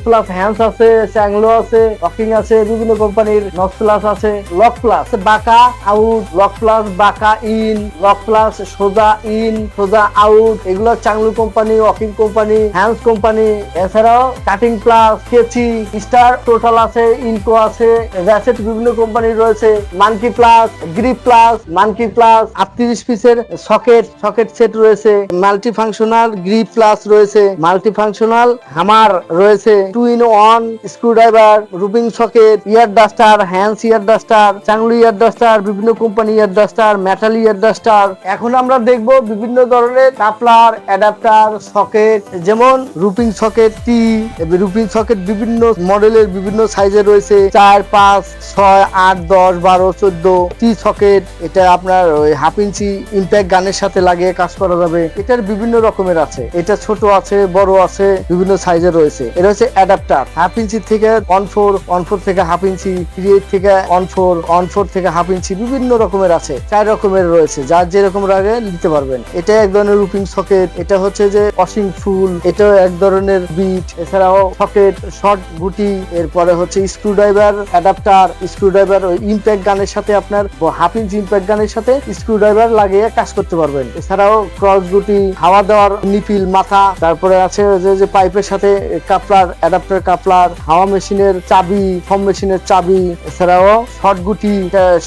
pliers Hands আছে, চাংলু আছে, ওয়াকিং আছে, বিভিন্ন কোম্পানির নোজ প্লাস আছে, লক প্লাস বাঁকা আউট, লক প্লাস বাঁকা ইন, লক প্লাস সোজা ইন, সোজা আউট, এগুলো চাংলু কোম্পানি, ওয়াকিং কোম্পানি, হ্যান্ডস কোম্পানি। এছাড়াও কাটিং প্লাস, কেচি, স্টার টোটাল আছে, ইনকো আছে, র্যাসেট বিভিন্ন কোম্পানির রয়েছে, monkey pliers, grip pliers, monkey pliers, 38 পিসের সকেট সেট রয়েছে, মাল্টি ফাংশনাল গ্রিপ প্লাস রয়েছে, মাল্টি ফাংশনাল হামার রয়েছে, 2 in 1 স্ক্রুড্রাইভার, রুপিং socket, air duster, Hands air duster, চাংলু ইয়ার ডাস্টার, বিভিন্ন কোম্পানি air duster, metal air duster. এখন আমরা দেখব বিভিন্ন ধরনের কাপলার, অ্যাডাপ্টার, সকেট, যেমন রুপিং সকেট টি, রুপিং সকেট বিভিন্ন মডেলের বিভিন্ন সাইজের রয়েছে, 4, 5, 6, 8, 10, 12, 14 টি সকেট। এটা আপনার ওই 1/2 ইঞ্চি ইম্প্যাক্ট গানের সাথে লাগিয়ে কাজ করা যাবে। এটার বিভিন্ন রকমের আছে, এটা ছোট আছে, বড় আছে, বিভিন্ন সাইজের রয়েছে। এটা হচ্ছে অ্যাডাপ্টার, 1/2 ইঞ্চি থেকে 1/4 থেকে 1/2 ইঞ্চি, 3/8 থেকে 1/4 থেকে 1/2 ইঞ্চি, বিভিন্ন রকমের আছে, 4 রকমের রয়েছে, যার যেরকম লাগে নিতে পারবেন। এটা এক ধরনের রুপিং সকেট। এটা হচ্ছে যে ওয়াশিং ফুল, এটাও এক ধরনের বিট। এছাড়াও সকেট, শর্ট গুটি, এরপরে হচ্ছে স্ক্রুড্রাইভার, অ্যাডাপ্টার, স্ক্রুড্রাইভার ওই ইম্প্যাক্ট গানের সাথে, আপনার 1/2 ইঞ্চি ইম্প্যাক্ট গানের সাথে স্ক্রুড্রাইভার লাগিয়ে কাজ করতে পারবেন। এছাড়াও ক্রস গুটি, হাওয়া দেওয়ার নিপিল মাথা, তারপরে আছে যে পাইপের সাথে কাপলার, অ্যাডাপ্টার কাপলার, হাওয়া মেশিনের চাবি, ফর্ম মেশিনের চাবি। এছাড়াও শর্ট গুটি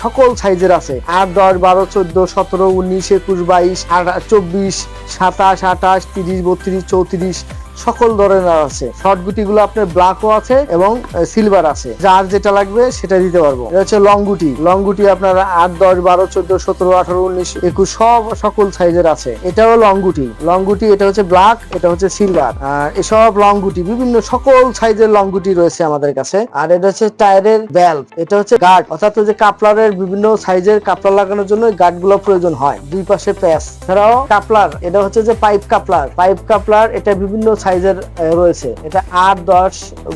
সকল সাইজের আছে, 8, 10, 12, 14, 17, 19, 21, 22, 24, 27, 28, 30, 32, 34 সকল ধরনের আছে। শর্ট গুটি গুলো আপনার ব্ল্যাকও আছে এবং সিলভার আছে, যার যেটা লাগবে সেটা দিতে পারবো। এটা হচ্ছে লং গুটি। লং গুটি আপনার 8, 10, 12, 14, 17, 18, 19, 21 সকল সাইজের আছে। এটাও লং গুটি। লং গুটি এটা হচ্ছে ব্ল্যাক, এটা হচ্ছে সিলভার। এসব লং গুটি বিভিন্ন সকল সাইজের লং গুটি রয়েছে আমাদের কাছে। আর এটা হচ্ছে টায়ারের ভ্যালভ, এটা হচ্ছে গার্ড, অর্থাৎ যে কাপলারের বিভিন্ন সাইজের কাপলার লাগানোর জন্য গার্ড গুলো প্রয়োজন হয়, দুই পাশে প্যাচ। এছাড়াও কাপলার, এটা হচ্ছে যে পাইপ কাপলার। পাইপ কাপলার এটা বিভিন্ন সাইজের রয়েছে, এটা 8, 10,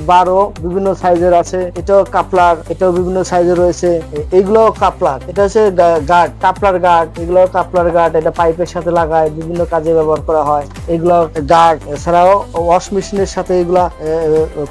12 বিভিন্ন সাইজের আছে। এটাও কাপলার, এটাও বিভিন্ন সাইজের রয়েছে। এইগুলো কাপলার। এটা হচ্ছে গার্ড, কাপলার গার্ড। এগুলো কাপলার গার্ড, এটা পাইপের সাথে লাগায়, বিভিন্ন কাজে ব্যবহার করা হয়। এগুলো গার্ড। এছাড়াও ওয়াশ মেশিনের সাথে এগুলা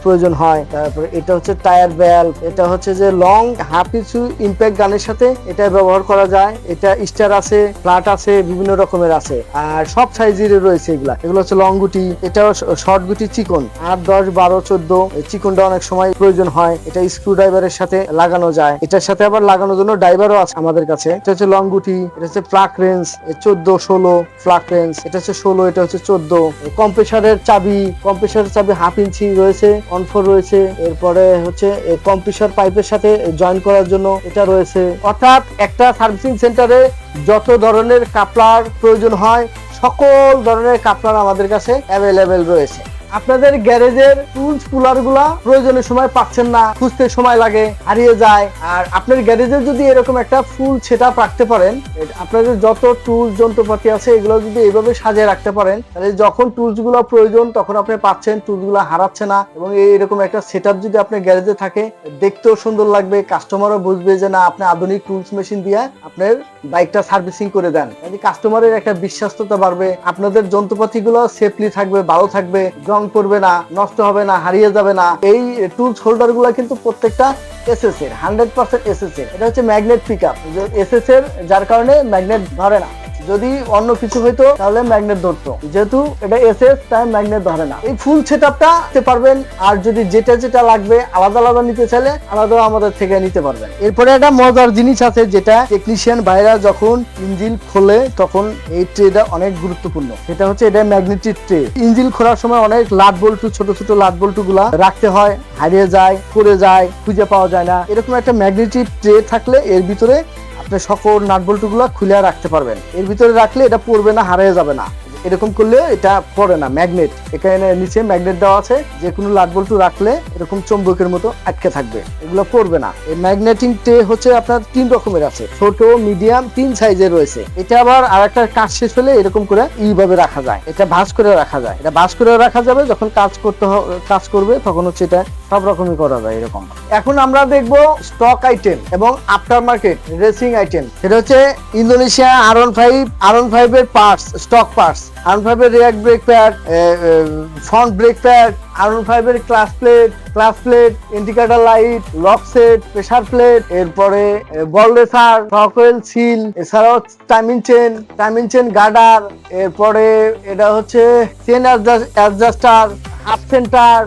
প্রয়োজন হয়। তারপরে এটা হচ্ছে টায়ার ভ্যালভ, এটা হচ্ছে যে লং হাফ ইঞ্চি ইম্প্যাক্ট গানের সাথে এটা ব্যবহার করা যায়। এটা স্টার আছে, ফ্ল্যাট আছে, বিভিন্ন রকমের আছে, আর সব সাইজের রয়েছে এগুলা। এগুলো হচ্ছে লং গুটি। এটাও শর্ট গুটি চিকন, 8, 10, 12, 14। চিকনটা অনেক সময় প্রয়োজন হয়, এটা স্ক্রু ড্রাইভারের সাথে লাগানো যায়। এটার সাথে আবার লাগানোর জন্য ড্রাইভারও আছে আমাদের কাছে। এটা হচ্ছে লং গুটি। এটা হচ্ছে প্লাগ রেঞ্জ, 14, 16 প্লাগ রেঞ্জ। এটা হচ্ছে 16, এটা হচ্ছে 14। কম্প্রেসারের চাবি, কম্প্রেসারের চাবি হাফ ইঞ্চি রয়েছে, অনফোর রয়েছে। এরপরে হচ্ছে কম্প্রেসার পাইপের সাথে জয়েন করার জন্য এটা রয়েছে। অর্থাৎ একটা সার্ভিসিং সেন্টারে যত ধরনের কাপলার প্রয়োজন হয় সকল ধরনের কাপলার আমাদের কাছে অ্যাভেলেবেল রয়েছে। আপনাদের গ্যারেজের টুলস পুলার গুলা প্রয়োজনের সময় পাচ্ছেন না, খুঁজতে সময় লাগে, হারিয়ে যায়। আর আপনার গ্যারেজে যদি এরকম একটা ফুল সেটআপ রাখতে পারেন, আপনাদের যত টুলস যন্ত্রপাতি আছে এগুলো যদি এইভাবে সাজিয়ে রাখতে পারেন, তাহলে যখন টুলস গুলো প্রয়োজন তখন আপনি পাচ্ছেন, টুলস গুলো হারাচ্ছে না। এবং এইরকম একটা সেটআপ যদি আপনার গ্যারেজে থাকে, দেখতেও সুন্দর লাগবে, কাস্টমারও বুঝবে যে না আপনি আধুনিক টুলস মেশিন দিয়ে আপনার বাইকটা সার্ভিসিং করে দেন। কাস্টমারের একটা বিশ্বাসতা বাড়বে, আপনাদের যন্ত্রপাতি গুলো সেফলি থাকবে, ভালো থাকবে, জং করবে না, নষ্ট হবে না, হারিয়ে যাবে না। এই টুলস হোল্ডার গুলা কিন্তু প্রত্যেকটা এসএস এর 100% এসএস এর। এটা হচ্ছে ম্যাগনেট পিকআপ, এসএস এর, যার কারণে ম্যাগনেট ধরে না। যদি অন্য কিছু হইতো তাহলে ম্যাগনেট ধরতো, যেহেতু এটা এসএস তাই ম্যাগনেট ধরে না। এই ফুল সেটআপটা নিতে পারবেন। আর যদি যেটা যেটা লাগবে আলাদা আলাদা নিতে চাইলে আলাদা আমাদের থেকে নিতে পারবেন। এরপরে একটা মজার জিনিস আছে, যেটা টেকনিশিয়ান ভাইরা যখন ইঞ্জিন খোলে তখন এই ট্রেটা অনেক গুরুত্বপূর্ণ। সেটা হচ্ছে এটা ম্যাগনেটিক ট্রে। ইঞ্জিন খোলার সময় অনেক লাট বল্টু, ছোট ছোট লাট বল্টু গুলা রাখতে হয়, হারিয়ে যায়, পড়ে যায়, খুঁজে পাওয়া যায় না। এরকম একটা ম্যাগনেটিক ট্রে থাকলে এর ভিতরে আপনি সকল নাট বল্টু গুলা খুলে রাখতে পারবেন। এর ভিতরে রাখলে এটা পড়বে না, হারিয়ে যাবে না। এরকম করলে এটা পড়ে না, ম্যাগনেট। এখানে নিচে ম্যাগনেট দেওয়া আছে, যে কোনো লাট বল্টু রাখলে এরকম চুম্বকের মতো আটকে থাকবে, এগুলো পড়বে না। এই ম্যাগনেটিং ট্রে হচ্ছে আপনার 3 রকমের আছে, ছোট, মিডিয়াম, 3 সাইজের রয়েছে। এটা আবার আরেকটা কাজ শেষ হলে এরকম করে এইভাবে রাখা যায়, এটা ভাঁজ করে রাখা যায়। এটা ভাঁজ করে রাখা যাবে, যখন কাজ করবে তখন হচ্ছে এটা সব রকমই করা যায় এরকম। এখন আমরা দেখবো স্টক আইটেম এবং আফটার মার্কেট রেসিং আইটেম। সেটা হচ্ছে ইন্দোনেশিয়া R15 এর পার্টস, স্টক পার্টস। R15 এর rear brake pad, front brake pad, R15 এর clutch plate, indicator light, lock set, pressure plate, এরপরে বল রেসার, টকওয়েল সিল, এছাড়াও টাইমিং চেন গার্ডার, এরপরে এটা হচ্ছে chain adjuster, half centre,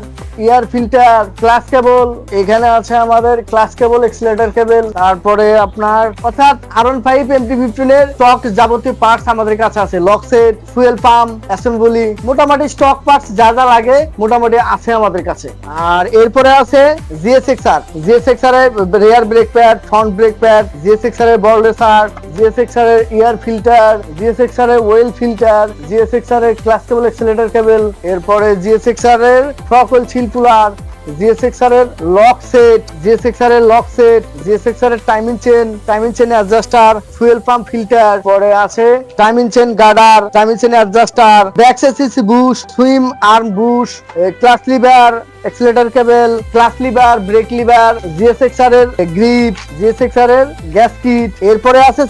air filter, clutch cable. এখানে আছে আমাদের ক্লাস কেবল, এক্সিলারেটর কেবল। তারপরে আপনার অর্থাৎ R15 MT-15 এর স্টক যাবতীয় পার্টস আমাদের কাছে আছে। Lock set, fuel pump, assembly, মোটামুটি স্টক পার্টস যা যা লাগে মোটামুটি আছে আমাদের কাছে। আর এরপরে আছে GSXR এর rear brake pad, front brake pad, GSXR এর বল রেসার, GSXR এর ইয়ার ফিল্টার, GSXR এর ওয়েল ফিল্টার, GSXR এর ক্লাস কেবল, এক্সিলারেটর কেবল। এরপরে GSXR এর টকওয়েল সিল পুলার, GSXR এর লক সেট, GSXR এর timing chain adjuster, fuel pump filter. পরে আছে timing chain guider, timing chain adjuster, back chassis bush, swing arm bush, clutch lever, accelerator cable, clutch lever, brake lever, GSXR এর grip, GSXR এর gasket. এরপরে আছে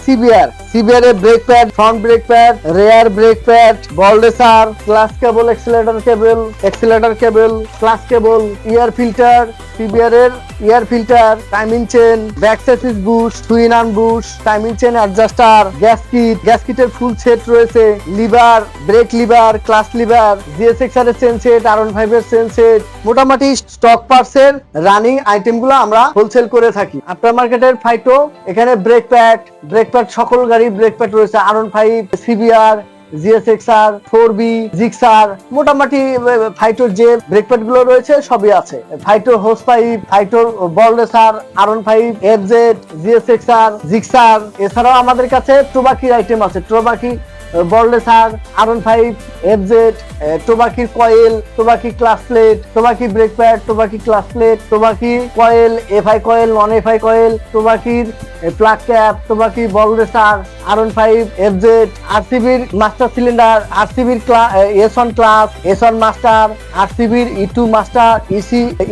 CBR এর brake pad, front brake pad, rear brake pad, ball racer, clutch cable, accelerator cable, clutch cable, air filter, CBR এর air filter, timing chain, back chassis bush, swing arm bush, timing chain adjuster, গ্যাসকিটের full set রয়েছে, lever, brake lever, clutch lever, GSXR এর chain set, R15 এর chain set. মোটামুটি stock parts এর running item গুলো আমরা wholesale করে থাকি। আফটার মার্কেটের ফাইটো, এখানে ব্রেক প্যাড সকল গাড়ি ব্রেক প্যাড রয়েছে, R15, সিবিআর, জিএসএক্সআর, 4বি, জিক্সার, মোটামুটি ফাইটোর যে ব্রেক প্যাড গুলো রয়েছে সবই আছে। ফাইটোর হোস পাইপ, ফাইটোর ball racer, R15, FZ, GSXR, Gixxer. এছাড়াও আমাদের কাছে টোবাকির আইটেম আছে, টোবাকি বল রেসার, R15, এফজেড, টোবাকির কয়েল, টোবাকি ক্লাস প্লেট, টোবাকি ব্রেক প্যাড, টোবাকি ক্লাস প্লেট, টোবাকি coil, FI coil, non FI coil, টোবাকির প্লাগ ক্যাপ, টোবাকি বল রেসার, R15, এফজেড, আরসিবির মাস্টার সিলিন্ডার, আরসিবির S1 ক্লাস, S1 মাস্টার, আরসিবির E2 master,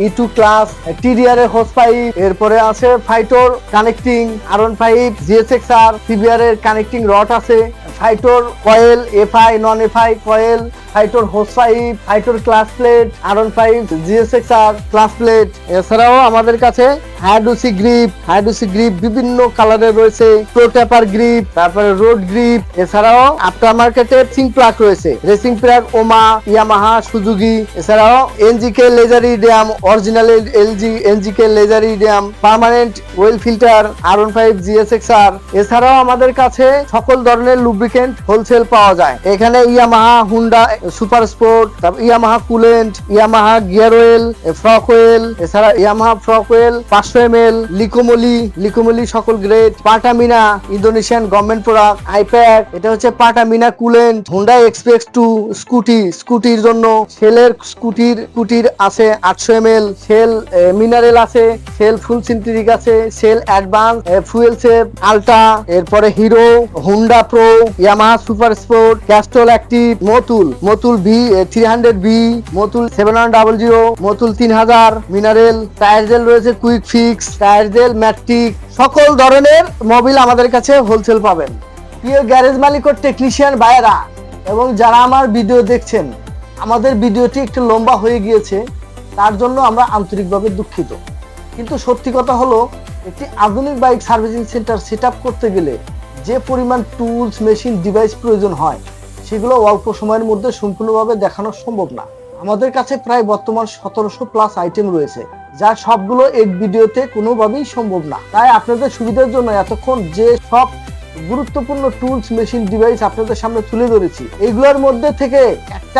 E2 clutch, TDR এর হোস পাইপ। এরপরে আছে ফাইটোর কানেক্টিং, R15, জিএসএক্সআর, সিবিআর এর কানেক্টিং রড আছে, ফাইটোর coil, FI, non FI coil, ফাইটোর হোস পাইপ, ফাইটোর clutch plate, R15, GSXR clutch plate. এছাড়াও আমাদের কাছে হাইড্রোসি গ্রিপ বিভিন্ন কালারের রয়েছে, প্রো ট্যাপার গ্রিপ, তারপরে রোড গ্রিপ। এছাড়াও আফটার মার্কেটে রেসিং প্লাগ রয়েছে, রেসিং প্লাগ ওমা, ইয়ামাহা, সুজুকি। এছাড়াও NGK laser iridium, original NGK laser iridium, permanent oil filter, R15, GSXR. এছাড়াও আমাদের কাছে সকল ধরনের লুব্রিকেন্ট হোলসেল পাওয়া যায়। এখানে ইয়ামাহা, হুন্ডা সুপার স্পোর্ট, তারপর Yamaha coolant, Yamaha gear oil, fork oil, এছাড়া Yamaha fork oil 500 ml, Liqui Moly সকল grade, Pertamina Indonesian government product, আইপ্যাক, এটা হচ্ছে পাটামিনা কুলেন্ট, হুন্ডা এক্সপ্রেস 2 স্কুটির জন্য, শেলের স্কুটির আছে 800 ml, শেল মিনারেল আছে, শেল ফুল সিনথেটিক আছে, Shell advance, fuel save, ultra, এরপরে Hero, Honda pro, Yamaha super sport, Castrol active, Motul V 300বি, Motul 700, Matul 3000, mineral, tyre jail রয়েছে, quick fix, tyre jail, matric, সকল ধরনের মোবিল আমাদের কাছে wholesale পাবেন। প্রিয় গ্যারেজ মালিক ও টেকনিশিয়ান ভাইয়েরা এবং যারা আমার ভিডিও দেখছেন, আমাদের ভিডিওটি একটু লম্বা হয়ে গিয়েছে, তার জন্য আমরা আন্তরিকভাবে দুঃখিত। কিন্তু সত্যি কথা হলো, একটি আধুনিক bike servicing centre set up করতে গেলে যে পরিমাণ টুলস, মেশিন, ডিভাইস প্রয়োজন হয়, সেগুলো অল্প সময়ের মধ্যে সম্পূর্ণভাবে দেখানো সম্ভব না। আমাদের কাছে প্রায় বর্তমান 1700+ আইটেম রয়েছে, যা সবগুলো এক ভিডিওতে কোনোভাবেই সম্ভব না। তাই আপনাদের সুবিধার জন্য এতক্ষণ যে সব গুরুত্বপূর্ণ টুলস, মেশিন, ডিভাইস আপনাদের সামনে তুলে ধরেছি, এইগুলোর মধ্যে থেকে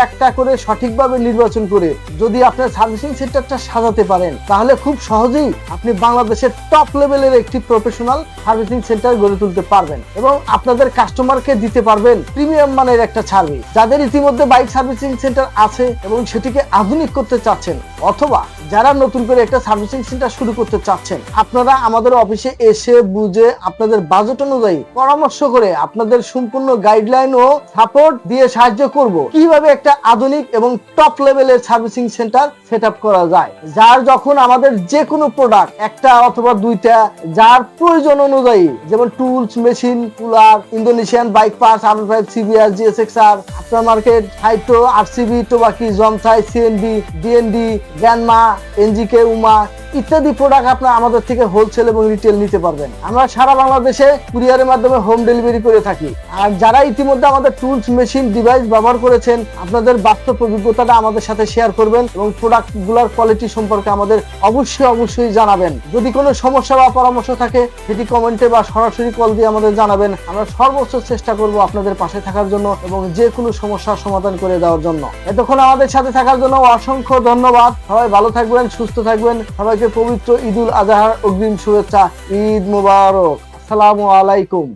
একটা করে সঠিকভাবে নির্বাচন করে যদি আপনার সার্ভিসিং সেন্টারটা সাজাতে পারেন, তাহলে খুব সহজেই আপনি বাংলাদেশের টপ লেভেলের একটি প্রফেশনাল সার্ভিসিং সেন্টার গড়ে তুলতে পারবেন এবং আপনাদের কাস্টমারকে দিতে পারবেন প্রিমিয়াম মানের একটা সার্ভিস। যাদের ইতিমধ্যে বাইক সার্ভিসিং সেন্টার আছে এবং সেটিকে আধুনিক করতে চাচ্ছেন, অথবা যারা নতুন করে একটা সার্ভিসিং সেন্টার শুরু করতে চাচ্ছেন, আপনারা আমাদের অফিসে এসে বুঝে আপনাদের বাজেট অনুযায়ী পরামর্শ করে আপনাদের সম্পূর্ণ গাইডলাইন ও সাপোর্ট দিয়ে সাহায্য করব কিভাবে একটা আধুনিক এবং টপ লেভেলের সার্ভিসিং সেন্টার সেট আপ করা যায়। যার যখন আমাদের যে কোনো প্রোডাক্ট একটা অথবা দুইটা যার প্রয়োজন অনুযায়ী, যেমন tools, machine, cooler, Indonesian bike parts, R15, CBR, GSXR, after market, ফাইটো, আরসিবি, টোবাকি, জমসাই, সিএনবি, ডিএনডি, গ্যানমা, এনজিকে, উমা ইত্যাদি প্রোডাক্ট আপনারা আমাদের থেকে হোলসেল এবং রিটেল নিতে পারবেন। আমরা সারা বাংলাদেশে কুরিয়ারের মাধ্যমে হোম ডেলিভারি করে থাকি। আর যারা ইতিমধ্যে আমাদের টুলস, মেশিন, ডিভাইস ব্যবহার করেছেন, আপনাদের বাস্তব অভিজ্ঞতাটা আমাদের সাথে শেয়ার করবেন এবং প্রোডাক্টগুলোর কোয়ালিটি সম্পর্কে আমাদের অবশ্যই জানাবেন। যদি কোনো সমস্যা বা পরামর্শ থাকে, সেটি কমেন্টে বা সরাসরি কল দিয়ে আমাদের জানাবেন। আমরা সর্বোচ্চ চেষ্টা করব আপনাদের পাশে থাকার জন্য এবং যে কোনো সমস্যার সমাধান করে দেওয়ার জন্য। এতক্ষণ আমাদের সাথে থাকার জন্য অসংখ্য ধন্যবাদ। সবাই ভালো থাকবেন, সুস্থ থাকবেন। সবাইকে পবিত্র ঈদুল আজহার অগ্রিম শুভেচ্ছা। ঈদ মোবারক। আসসালামু আলাইকুম।